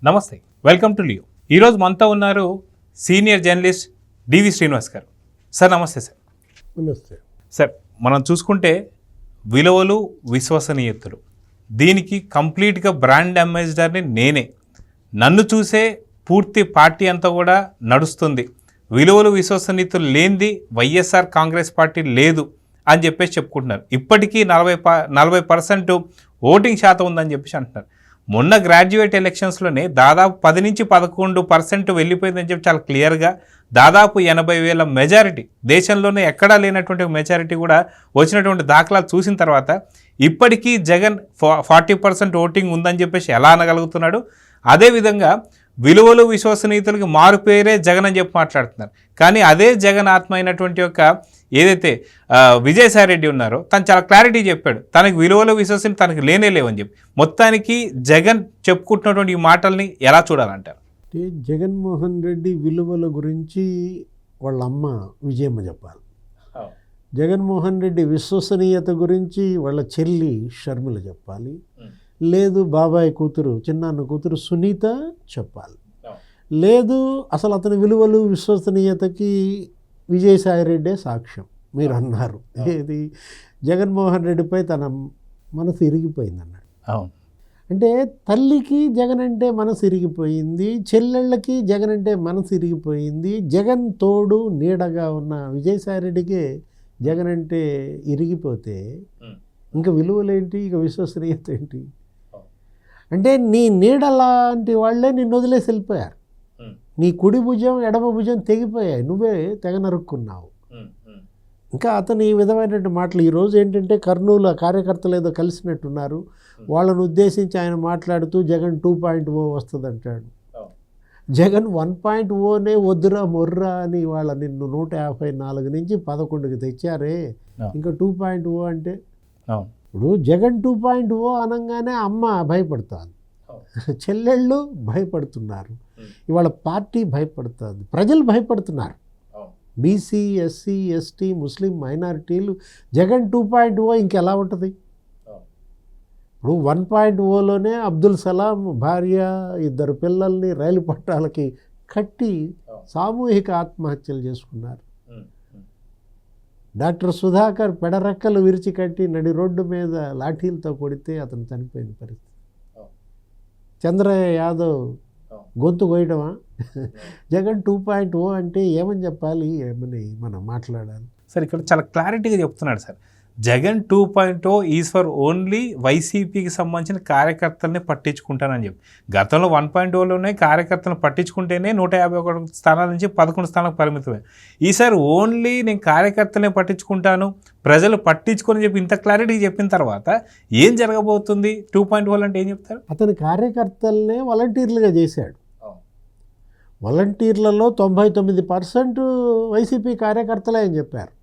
నమస్తే, welcome to Leo. ఈరోజు మనతో ఉన్నారు సీనియర్ జర్నలిస్ట్ డివి శ్రీనివాస్ గారు. సార్ నమస్తే. సార్ నమస్తే. సార్, మనం చూసుకుంటే విలువలు విశ్వసనీయతలు దీనికి కంప్లీట్గా బ్రాండ్ అంబాసిడర్ని నేనే. నన్ను చూసే పూర్తి పార్టీ అంతా కూడా నడుస్తుంది. విలువలు విశ్వసనీయతలు లేనిది వైఎస్ఆర్ కాంగ్రెస్ పార్టీ లేదు అని చెప్పేసి చెప్పుకుంటున్నారు. ఇప్పటికీ 40% ఓటింగ్ శాతం ఉందని చెప్పేసి అంటున్నారు. మొన్న గ్రాడ్యుయేట్ ఎలక్షన్స్లోనే దాదాపు 10 నుంచి 11% వెళ్ళిపోయిందని చెప్పి చాలా క్లియర్గా దాదాపు 80,000 మెజారిటీ, దేశంలోనే ఎక్కడా లేనటువంటి మెజారిటీ కూడా వచ్చినటువంటి దాఖలాలు చూసిన తర్వాత ఇప్పటికీ జగన్ 40% ఓటింగ్ ఉందని చెప్పేసి ఎలా అనగలుగుతున్నాడు? అదేవిధంగా విలువలు విశ్వసనీయతలకు మారు పేరే జగన్ అని చెప్పి మాట్లాడుతున్నారు. కానీ అదే జగన్ ఆత్మ అయినటువంటి యొక్క ఏదైతే విజయసాయి రెడ్డి ఉన్నారో తను చాలా క్లారిటీ చెప్పాడు, తనకి విలువలు విశ్వసనీయత తనకు లేనే లేవని చెప్పి. మొత్తానికి జగన్ చెప్పుకుంటున్నటువంటి ఈ మాటల్ని ఎలా చూడాలంటారు? జగన్మోహన్ రెడ్డి విలువల గురించి వాళ్ళ అమ్మ విజయమ్మ చెప్పాలి. జగన్మోహన్ రెడ్డి విశ్వసనీయత గురించి వాళ్ళ చెల్లి షర్మిల చెప్పాలి. లేదు బాబాయ్ కూతురు, చిన్నాన్న కూతురు సునీత చెప్పాలి. లేదు అసలు అతని విలువలు విశ్వసనీయతకి విజయసాయి రెడ్డే సాక్ష్యం. మీరు అన్నారు ఏది, జగన్మోహన్ రెడ్డిపై తన మనసు ఇరిగిపోయింది అన్నాడు. అంటే తల్లికి జగన్ అంటే మనసు ఇరిగిపోయింది, చెల్లెళ్ళకి జగన్ అంటే మనసు ఇరిగిపోయింది. జగన్ తోడు నీడగా ఉన్న విజయసాయి రెడ్డికే జగన్ అంటే ఇరిగిపోతే ఇంకా విలువలేంటి, ఇక విశ్వసనీయత ఏంటి? అంటే నీ నీడ లాంటి వాళ్ళే నిన్ను వదిలేసి వెళ్ళిపోయారు. నీ కుడి భుజం ఎడమ భుజం తెగిపోయాయి, నువ్వే తెగ నరుక్కున్నావు. ఇంకా అతను ఈ విధమైనటువంటి మాటలు ఈరోజు ఏంటంటే కర్నూలు కార్యకర్తలు ఏదో కలిసినట్టున్నారు, వాళ్ళను ఉద్దేశించి ఆయన మాట్లాడుతూ జగన్ 2.0 వస్తుంది అంటాడు. జగన్ 1.0నే వద్దురా మొర్రా అని వాళ్ళ నిన్ను 154 నుంచి 11కి తెచ్చారే, ఇంకా 2.0 అంటే ఇప్పుడు జగన్ 2.0 అనగానే అమ్మ భయపడుతుంది, చెల్లెళ్ళు భయపడుతున్నారు, ఇవాళ పార్టీ భయపడుతుంది, ప్రజలు భయపడుతున్నారు. బీసీ, ఎస్సీ, ఎస్టీ, ముస్లిం మైనారిటీలు జగన్ 2.0 ఇంకెలా ఉంటుంది? ఇప్పుడు 1.0లోనే అబ్దుల్ సలాం భార్య 2 పిల్లల్ని రైలు పట్టాలకి కట్టి సామూహిక ఆత్మహత్యలు చేసుకున్నారు. డాక్టర్ సుధాకర్ పెడరెక్కలు విరిచి కట్టి నడి రోడ్డు మీద లాఠీలతో కొడితే అతను చనిపోయిన పరిస్థితి. చంద్రయ్య యాదవ్ గొంతు కోయడమా? జగన్ 2.0 అంటే ఏమని చెప్పాలి, ఏమని మనం మాట్లాడాలి? సార్ ఇక్కడ చాలా క్లారిటీగా చెప్తున్నాడు sir. Jagan 2.0 is for only వైసీపీకి సంబంధించిన కార్యకర్తల్ని పట్టించుకుంటానని చెప్పి. గతంలో 1.0లోనే కార్యకర్తలను పట్టించుకుంటేనే 151 స్థానాల నుంచి 11 స్థానాలకు పరిమితమే. ఈసారి ఓన్లీ నేను కార్యకర్తలనే పట్టించుకుంటాను, ప్రజలు పట్టించుకొని చెప్పి ఇంత క్లారిటీ చెప్పిన తర్వాత ఏం జరగబోతుంది? 2.0 అంటే ఏం చెప్తారు? అతని కార్యకర్తలనే వాలంటీర్లుగా చేశాడు. వాలంటీర్లలో 99% వైసీపీ కార్యకర్తలే అని చెప్పారు.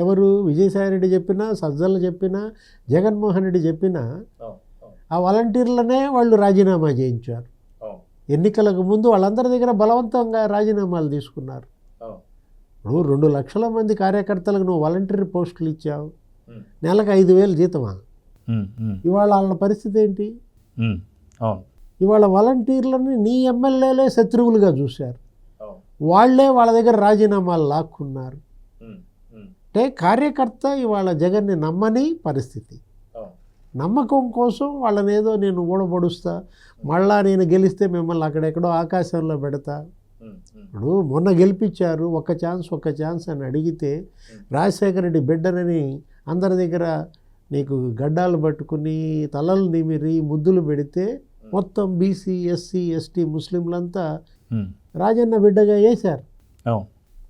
ఎవరు? విజయసాయిరెడ్డి చెప్పినా, సజ్జలు చెప్పినా, జగన్మోహన్ రెడ్డి చెప్పినా ఆ వాలంటీర్లనే వాళ్ళు రాజీనామా చేయించారు. ఎన్నికలకు ముందు వాళ్ళందరి దగ్గర బలవంతంగా రాజీనామాలు తీసుకున్నారు. నువ్వు 2 లక్షల మంది కార్యకర్తలకు నువ్వు వాలంటీర్ పోస్టులు ఇచ్చావు, నెలకు 5,000 జీతమా? ఇవాళ వాళ్ళ పరిస్థితి ఏంటి? ఇవాళ వాలంటీర్లని నీ ఎమ్మెల్యేలే శత్రువులుగా చూశారు, వాళ్లే వాళ్ళ దగ్గర రాజీనామాలు లాక్కున్నారు. అంటే కార్యకర్త ఇవాళ జగన్ని నమ్మని పరిస్థితి. నమ్మకం కోసం వాళ్ళని ఏదో నేను ఊడబడుస్తా, మళ్ళా నేను గెలిస్తే మిమ్మల్ని అక్కడెక్కడో ఆకాశంలో పెడతా. ఇప్పుడు మొన్న గెలిపించారు, ఒక్క ఛాన్స్ అని అడిగితే రాజశేఖర రెడ్డి బిడ్డనని అందరి దగ్గర నీకు గడ్డాలు పట్టుకుని తలలు నిమిరి ముద్దులు పెడితే మొత్తం బీసీ, ఎస్సీ, ఎస్టీ, ముస్లింలంతా రాజన్న బిడ్డగా వేశారు.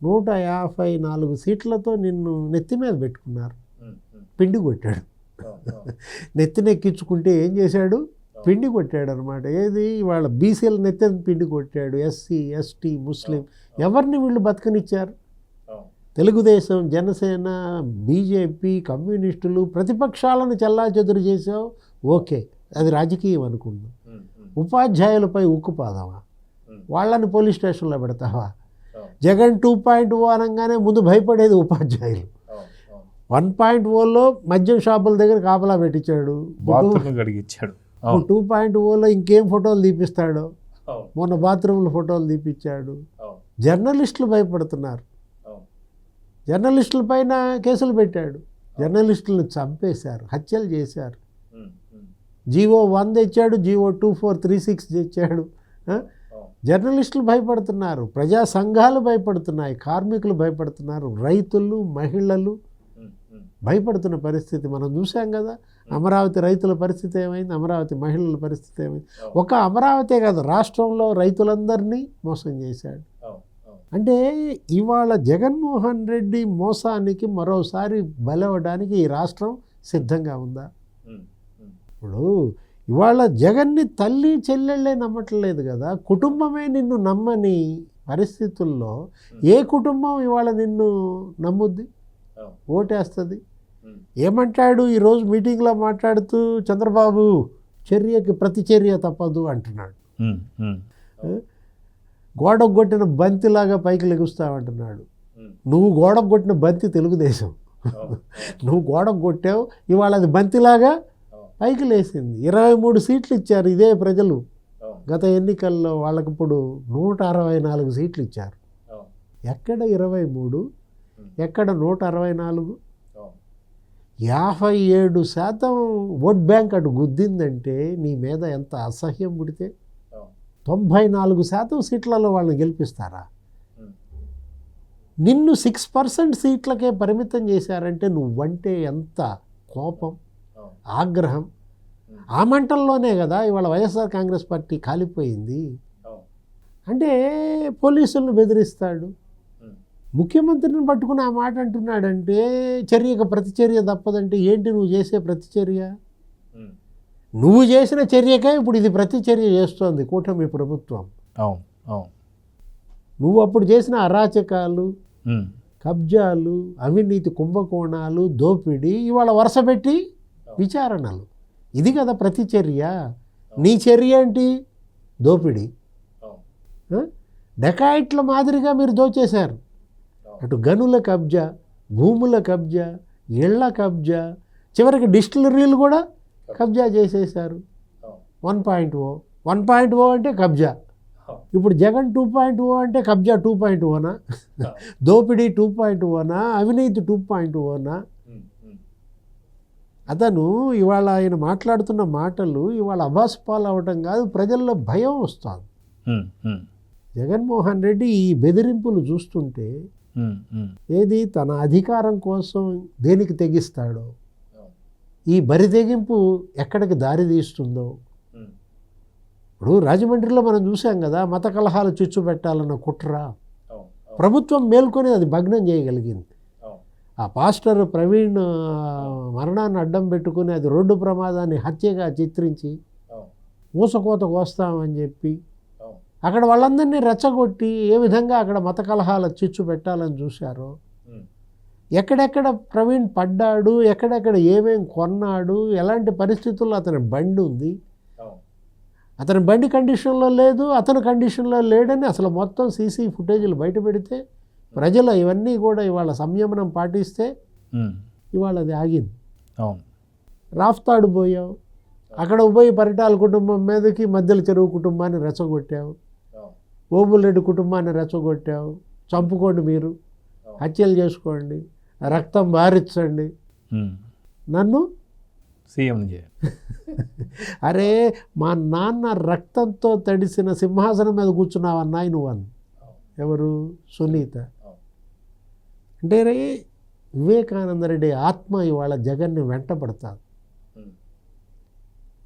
154 సీట్లతో నిన్ను నెత్తి మీద పెట్టుకున్నారు, పిండి కొట్టాడు. నెత్తినెక్కించుకుంటే ఏం చేశాడు? పిండి కొట్టాడు అనమాట. ఏది వాళ్ళ బీసీల నెత్తిని పిండి కొట్టాడు. ఎస్సీ, ఎస్టీ, ముస్లిం ఎవరిని వీళ్ళు బతకనిచ్చారు? తెలుగుదేశం, జనసేన, బీజేపీ, కమ్యూనిస్టులు ప్రతిపక్షాలను చెల్లాచెదురు చేసావు, ఓకే, అది రాజకీయం అనుకున్నాం. ఉపాధ్యాయులపై ఉక్కుపాదమా? వాళ్ళని పోలీస్ స్టేషన్లో పెడతావా? జగన్ 2.0 అనగానే ముందు భయపడేది ఉపాధ్యాయులు. 1.0లో మద్యం షాపుల దగ్గర కాపలా పెట్టించాడు, 2.0లో ఇంకేం ఫోటోలు తీపిస్తాడు? మొన్న బాత్రూంలో ఫోటోలు తీపిచ్చాడు. జర్నలిస్టులు భయపడుతున్నారు. జర్నలిస్టుల పైన కేసులు పెట్టాడు. జర్నలిస్టులను చంపేశారు, హత్యలు చేశారు. జీవో 1 తెచ్చాడు, జీవో 2436 తెచ్చాడు. జర్నలిస్టులు భయపడుతున్నారు, ప్రజా సంఘాలు భయపడుతున్నాయి, కార్మికులు భయపడుతున్నారు, రైతులు, మహిళలు భయపడుతున్న పరిస్థితి మనం చూసాం కదా. అమరావతి రైతుల పరిస్థితి ఏమైంది, అమరావతి మహిళల పరిస్థితి ఏమైంది. ఒక అమరావతే కాదు, రాష్ట్రంలో రైతులందరినీ మోసం చేశాడు. అంటే ఇవాళ జగన్మోహన్ రెడ్డి మోసానికి మరోసారి బలవడానికి ఈ రాష్ట్రం సిద్ధంగా ఉందా? ఇప్పుడు ఇవాళ జగన్ని తల్లి చెల్లెళ్ళే నమ్మట్లేదు కదా, కుటుంబమే నిన్ను నమ్మని పరిస్థితుల్లో ఏ కుటుంబం ఇవాళ నిన్ను నమ్ముద్ది, ఓటేస్తుంది? ఏమంటాడు ఈరోజు మీటింగ్లో మాట్లాడుతూ, చంద్రబాబు చర్యకి ప్రతిచర్య తప్పదు అంటున్నాడు. గోడకు కొట్టిన బంతిలాగా పైకి లెగుస్తావంటున్నాడు. నువ్వు గోడకు కొట్టిన బంతి తెలుగుదేశం, నువ్వు గోడకు కొట్టావు, ఇవాళ అది బంతిలాగా పైకి లేసింది. 23 సీట్లు ఇచ్చారు ఇదే ప్రజలు గత ఎన్నికల్లో. వాళ్ళకి ఇప్పుడు 164 సీట్లు ఇచ్చారు. ఎక్కడ 23, ఎక్కడ 164? 57% ఓట్ బ్యాంక్ అటు గుద్దిందంటే నీ మీద ఎంత అసహ్యం పుడితే. 94% సీట్లలో వాళ్ళని గెలిపిస్తారా? నిన్ను 6% సీట్లకే పరిమితం చేశారంటే నువ్వంటే ఎంత కోపం, ఆగ్రహం. ఆ మంటల్లోనే కదా ఇవాళ వైఎస్ఆర్ కాంగ్రెస్ పార్టీ కాలిపోయింది. అంటే పోలీసులను బెదిరిస్తాడు, ముఖ్యమంత్రిని పట్టుకుని ఆ మాట అంటున్నాడంటే చర్యకు ప్రతిచర్య తప్పదంటే ఏంటి నువ్వు చేసే ప్రతిచర్య? నువ్వు చేసిన చర్యకే ఇప్పుడు ఇది ప్రతిచర్య చేస్తోంది కూటమి ప్రభుత్వం. నువ్వు అప్పుడు చేసిన అరాచకాలు, కబ్జాలు, అవినీతి కుంభకోణాలు, దోపిడీ ఇవాళ వరుసపెట్టి విచారణలు. ఇది కదా ప్రతిచర్య. నీ చర్య ఏంటి? దోపిడీ. డకాయిట్ల మాదిరిగా మీరు దోచేశారు. అటు గనుల కబ్జా, భూముల కబ్జా, ఇళ్ల కబ్జా, చివరికి డిస్టిలరీలు కూడా కబ్జా చేసేశారు. 1.0 అంటే కబ్జా. ఇప్పుడు జగన్ 2.0 అంటే కబ్జా 2.0నా? దోపిడీ 2.0నా? అవినీతి 2.0నా? అతను ఇవాళ ఆయన మాట్లాడుతున్న మాటలు ఇవాళ అభాసుపాలు అవ్వటం కాదు, ప్రజల్లో భయం వస్తుంది. జగన్మోహన్ రెడ్డి ఈ బెదిరింపులు చూస్తుంటే ఏది తన అధికారం కోసం దేనికి తెగిస్తాడో, ఈ బరి తెగింపు ఎక్కడికి దారి తీస్తుందో. ఇప్పుడు రాజమండ్రిలో మనం చూసాం కదా, మత కలహాలు చిచ్చు పెట్టాలన్న కుట్ర ప్రభుత్వం మేల్కొని అది భగ్నం చేయగలిగింది. ఆ పాస్టర్ ప్రవీణ్ మరణాన్ని అడ్డం పెట్టుకుని అది రోడ్డు ప్రమాదాన్ని హత్యగా చిత్రించి ఊసకోత కోస్తామని చెప్పి అక్కడ వాళ్ళందరినీ రెచ్చగొట్టి ఏ విధంగా అక్కడ మత కలహాల చిచ్చు పెట్టాలని చూశారో, ఎక్కడెక్కడ ప్రవీణ్ పడ్డాడు, ఎక్కడెక్కడ ఏమేం కొన్నాడు, ఎలాంటి పరిస్థితుల్లో అతని బండి ఉంది, అతని బండి కండిషన్లో లేదు, అతని కండిషన్లో లేడని అసలు మొత్తం సీసీ ఫుటేజీలు బయట పెడితే ప్రజలు ఇవన్నీ కూడా ఇవాళ సంయమనం పాటిస్తే ఇవాళ అది ఆగింది. రాఫ్తాడు పోయావు, అక్కడ పోయి పరిటాల కుటుంబం మీదకి మధ్యల చెరువు కుటుంబాన్ని రెచ్చగొట్టావు, ఓబులరెడ్డి కుటుంబాన్ని రెచ్చగొట్టావు. చంపుకోండి, మీరు హత్యలు చేసుకోండి, రక్తం బారించండి, నన్ను సీఎం. అరే మా నాన్న రక్తంతో తడిసిన సింహాసనం మీద కూర్చున్నావన్నాయి నువ్వు అని. ఎవరు? సునీత. అంటే వివేకానంద రెడ్డి ఆత్మ ఇవాళ జగన్ని వెంట పడతాడు.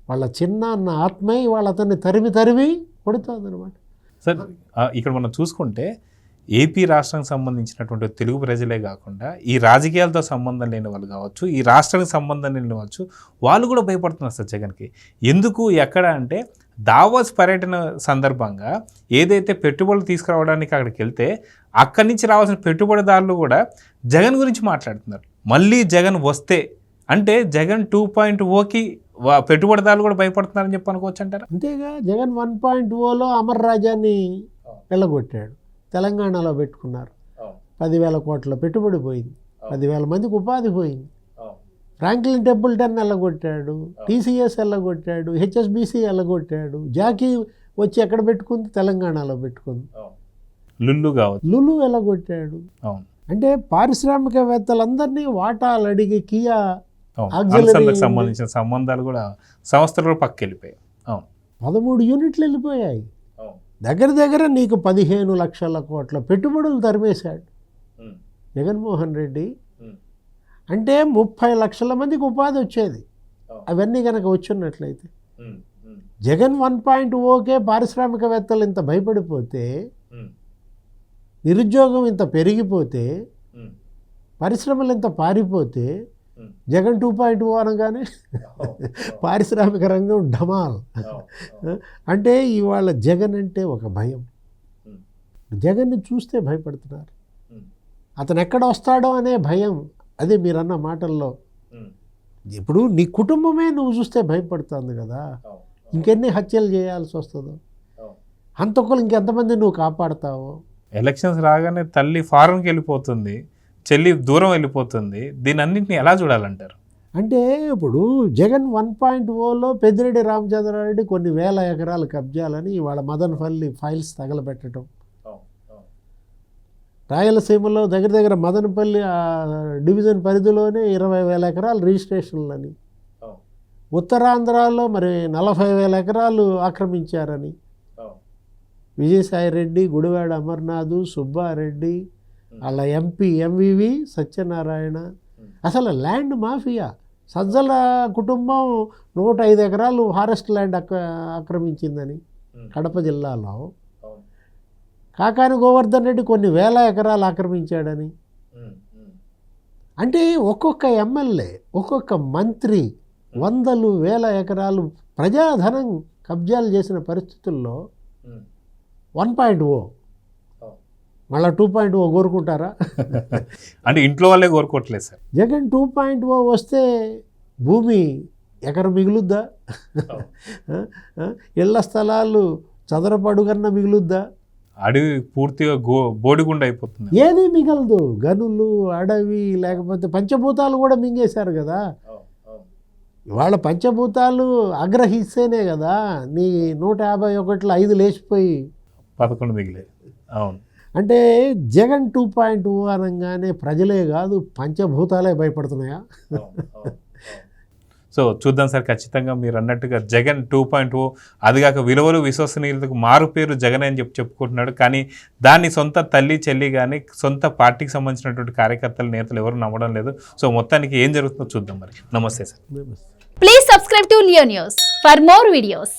వాళ్ళ చిన్న అన్న ఆత్మే ఇవాళ అతన్ని తరిమి తరిమి కొడుతుంది అనమాట. సార్ ఇక్కడ మనం చూసుకుంటే ఏపీ రాష్ట్రానికి సంబంధించినటువంటి తెలుగు ప్రజలే కాకుండా ఈ రాజకీయాలతో సంబంధం లేని వాళ్ళు కావచ్చు, ఈ రాష్ట్రానికి సంబంధం లేని వచ్చు, వాళ్ళు కూడా భయపడుతున్నారు సార్ జగన్కి. ఎందుకు, ఎక్కడ అంటే దావోస్ పర్యటన సందర్భంగా ఏదైతే పెట్టుబడులు తీసుకురావడానికి అక్కడికి వెళ్తే అక్కడి నుంచి రావాల్సిన పెట్టుబడిదారులు కూడా జగన్ గురించి మాట్లాడుతున్నారు. మళ్ళీ జగన్ వస్తే అంటే జగన్ 2.0కి పెట్టుబడిదారులు కూడా భయపడుతున్నారని చెప్పి అనుకోవచ్చు అంటారా? అంతేగా, జగన్ 1.0లో అమర్ రాజాన్ని వెళ్ళగొట్టాడు, తెలంగాణలో పెట్టుకున్నారు. 10,000 కోట్ల పెట్టుబడి పోయింది, 10,000 మందికి ఉపాధి పోయింది. ఫ్రాంక్లిన్ టెంపుల్టన్ వెళ్ళగొట్టాడు, టీసీఎస్ వెళ్ళగొట్టాడు, హెచ్ఎస్బీసీ వెళ్ళగొట్టాడు, జాకీ వచ్చి ఎక్కడ పెట్టుకుంది? తెలంగాణలో పెట్టుకుంది. లుల్లు కావచ్చు. లులు ఎలాగొట్టాడు? అవును. అంటే పారిశ్రామికవేత్తలందరినీ వాటాలు అడిగి కియా అవును. Auxiliary అనుసంధానికి సంబంధించిన సంబంధాలు కూడా సంస్థలు కూడా పక్కకి వెళ్ళిపోయాయి. అవును. 13 యూనిట్లు వెళ్ళిపోయాయి. అవును. దగ్గర దగ్గర నీకు 15 లక్షల కోట్ల పెట్టుబడులు తరిమేశాడు జగన్మోహన్ రెడ్డి. అంటే 30 లక్షల మందికి ఉపాధి వచ్చేది అవన్నీ కనుక వచ్చున్నట్లయితే. జగన్ 1.0కే పారిశ్రామికవేత్తలు ఇంత భయపడిపోతే, నిరుద్యోగం ఇంత పెరిగిపోతే, పరిశ్రమలు ఇంత పారిపోతే, జగన్ 2.0 అనగానే పారిశ్రామిక రంగం ఢమాల్. అంటే ఇవాళ జగన్ అంటే ఒక భయం. జగన్ని చూస్తే భయపడుతున్నారు. అతను ఎక్కడ వస్తాడో అనే భయం. అదే మీరన్న మాటల్లో. ఇప్పుడు నీ కుటుంబమే నువ్వు చూస్తే భయపడుతుంది కదా, ఇంకెన్ని హత్యలు చేయాల్సి వస్తుందో, హంతకులు ఇంకెంతమంది నువ్వు కాపాడుతావో. ఎలక్షన్స్ రాగానే తల్లి ఫారెన్కి వెళ్ళిపోతుంది, చెల్లి దూరం వెళ్ళిపోతుంది. దీని అన్నింటినీ ఎలా చూడాలంటారు? అంటే ఇప్పుడు జగన్ 1.0లో పెద్దిరెడ్డి రామచంద్రారెడ్డి కొన్ని వేల ఎకరాలు కబ్జాలని ఇవాళ మదనపల్లి ఫైల్స్ తగలబెట్టడం, రాయలసీమలో దగ్గర దగ్గర మదనపల్లి డివిజన్ పరిధిలోనే 20,000 ఎకరాలు రిజిస్ట్రేషన్లని, ఉత్తరాంధ్రాలో మరి 40,000 ఎకరాలు ఆక్రమించారని, విజయసాయి రెడ్డి, గుడివాడ అమర్నాథ్, సుబ్బారెడ్డి, వాళ్ళ ఎంపీ ఎంవివి సత్యనారాయణ, అసలు ల్యాండ్ మాఫియా. సజ్జల కుటుంబం 105 ఎకరాలు ఫారెస్ట్ ల్యాండ్ ఆక్రమించిందని కడప జిల్లాలో, కాకాని గోవర్ధన్ రెడ్డి కొన్ని వేల ఎకరాలు ఆక్రమించాడని. అంటే ఒక్కొక్క ఎమ్మెల్యే, ఒక్కొక్క మంత్రి వందలు వేల ఎకరాలు ప్రజాధనం కబ్జాలు చేసిన పరిస్థితుల్లో 1.0 మళ్ళీ 2.0 కోరుకుంటారా? అంటే ఇంట్లో వాళ్ళే కోరుకోవట్లేదు సార్. జగన్ 2.0 వస్తే భూమి ఎకరం మిగులుద్దా? ఇళ్ల స్థలాలు చదరపు అడుగన్న మిగులుద్దా? అడవి పూర్తిగా బోడిగుండ అయిపోతుంది. ఏది మిగలదు. గనులు, అడవి, లేకపోతే పంచభూతాలు కూడా మింగేశారు కదా. ఇవాళ పంచభూతాలు ఆగ్రహిస్తేనే కదా నీ 151లో 5 లేచిపోయి 11 మిగిలేదు. అవును. అంటే జగన్ 2.0 అనగానే ప్రజలే కాదు పంచభూతాలే భయపడుతున్నాయా? సో చూద్దాం సార్. ఖచ్చితంగా మీరు అన్నట్టుగా జగన్ 2.0, అదిగాక విలువలు విశ్వసనీయతకు మారు పేరు జగన్ అని చెప్పుకుంటున్నాడు. కానీ దాన్ని సొంత తల్లి చెల్లి కానీ సొంత పార్టీకి సంబంధించినటువంటి కార్యకర్తలు, నేతలు ఎవరు నమ్మడం లేదు. సో మొత్తానికి ఏం జరుగుతుందో చూద్దాం మరి. నమస్తే sir. Please subscribe to Leo News for more videos.